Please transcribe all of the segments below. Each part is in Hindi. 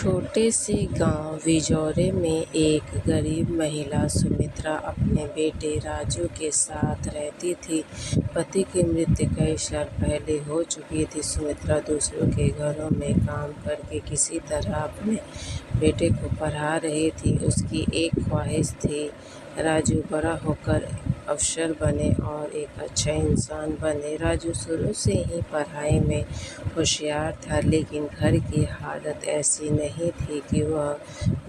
छोटे से गांव विजोरे में एक गरीब महिला सुमित्रा अपने बेटे राजू के साथ रहती थी। पति की मृत्यु कई साल पहले हो चुकी थी। सुमित्रा दूसरों के घरों में काम करके किसी तरह अपने बेटे को पढ़ा रही थी। उसकी एक ख्वाहिश थी, राजू बड़ा होकर अफसर बने और एक अच्छा इंसान बने। राजू शुरू से ही पढ़ाई में होशियार था, लेकिन घर की हालत ऐसी नहीं थी कि वह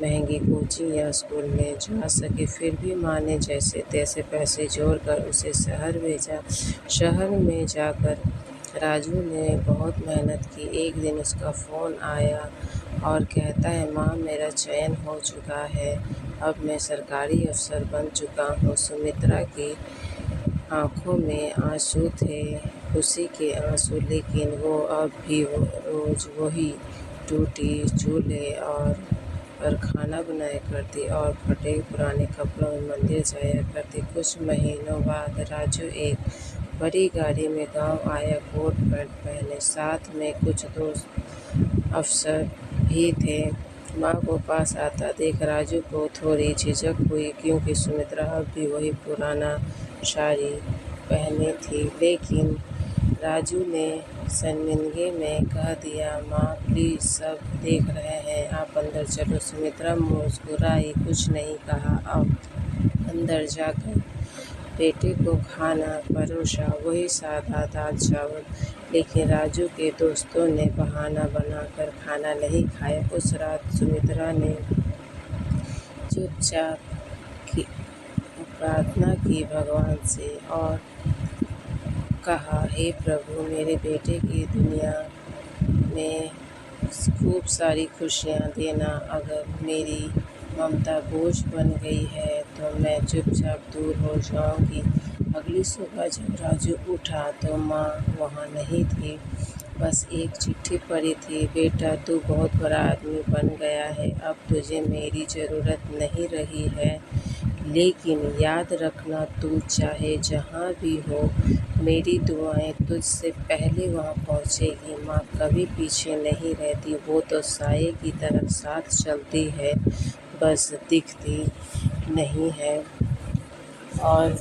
महंगी कोचिंग या स्कूल में जा सके। फिर भी माँ ने जैसे तैसे पैसे जोड़कर उसे शहर भेजा। शहर में जाकर राजू ने बहुत मेहनत की। एक दिन उसका फ़ोन आया और कहता है, माँ मेरा चयन हो चुका है, अब मैं सरकारी अफसर बन चुका हूँ। सुमित्रा की आँखों में आंसू थे, खुशी के आंसू, लेकिन वो अब भी रोज़ वही टूटी चूल्हे पर खाना बनाया करती और फटे पुराने कपड़ों में मंदिर जाया करती। कुछ महीनों बाद राजू एक बड़ी गाड़ी में गांव आया, कोट पैंट पहने, साथ में कुछ दोस्त अफसर भी थे। माँ को पास आता देख राजू को थोड़ी झिझक हुई, क्योंकि सुमित्रा अब भी वही पुराना साड़ी पहनी थी। लेकिन राजू ने शर्मिंदगी में कह दिया, माँ प्लीज़, सब देख रहे हैं, आप अंदर चलो। सुमित्रा मुस्कुराई, कुछ नहीं कहा। अब अंदर जाकर बेटे को खाना परोसा, वही सादा दाल चावल, लेकिन राजू के दोस्तों ने बहाना बनाकर खाना नहीं खाया। उस रात सुमित्रा ने चुपचाप प्रार्थना की भगवान से और कहा, हे प्रभु, मेरे बेटे की दुनिया में खूब सारी खुशियाँ देना। अगर मेरी ममता बोझ बन गई है तो मैं चुपचाप दूर हो जाऊंगी। अगली सुबह जब राजू उठा तो माँ वहाँ नहीं थी, बस एक चिट्ठी पड़ी थी, बेटा तू बहुत बड़ा आदमी बन गया है, अब तुझे मेरी ज़रूरत नहीं रही है, लेकिन याद रखना, तू चाहे जहाँ भी हो, मेरी दुआएं तुझसे पहले वहाँ पहुँचेगी। माँ कभी पीछे नहीं रहती, वो तो साये की तरह साथ चलती है, बस दिखती नहीं है। और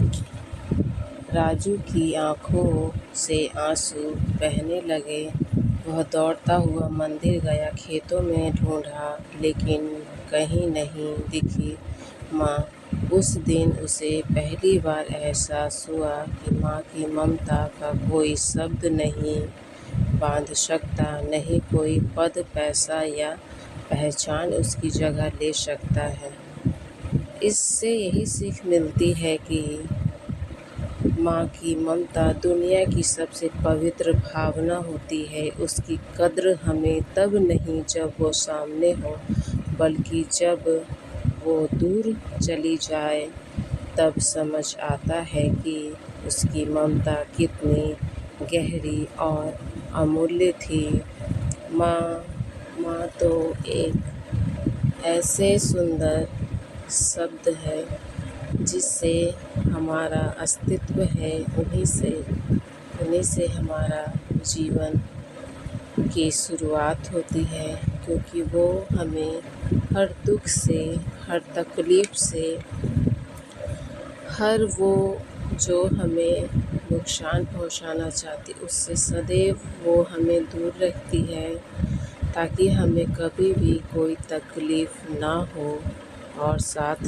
राजू की आँखों से आंसू बहने लगे। वह दौड़ता हुआ मंदिर गया, खेतों में ढूंढा, लेकिन कहीं नहीं दिखी माँ। उस दिन उसे पहली बार एहसास हुआ कि माँ की ममता का कोई शब्द नहीं बांध सकता, नहीं कोई पद, पैसा या पहचान उसकी जगह ले सकता है। इससे यही सीख मिलती है कि माँ की ममता दुनिया की सबसे पवित्र भावना होती है। उसकी कद्र हमें तब नहीं जब वो सामने हो, बल्कि जब वो दूर चली जाए, तब समझ आता है कि उसकी ममता कितनी गहरी और अमूल्य थी। माँ तो एक ऐसे सुंदर शब्द है जिससे हमारा अस्तित्व है, उन्हीं से हमारा जीवन की शुरुआत होती है, क्योंकि वो हमें हर दुख से, हर तकलीफ़ से, हर वो जो हमें नुकसान पहुंचाना चाहती, उससे सदैव वो हमें दूर रखती है, ताकि हमें कभी भी कोई तकलीफ़ ना हो। और साथ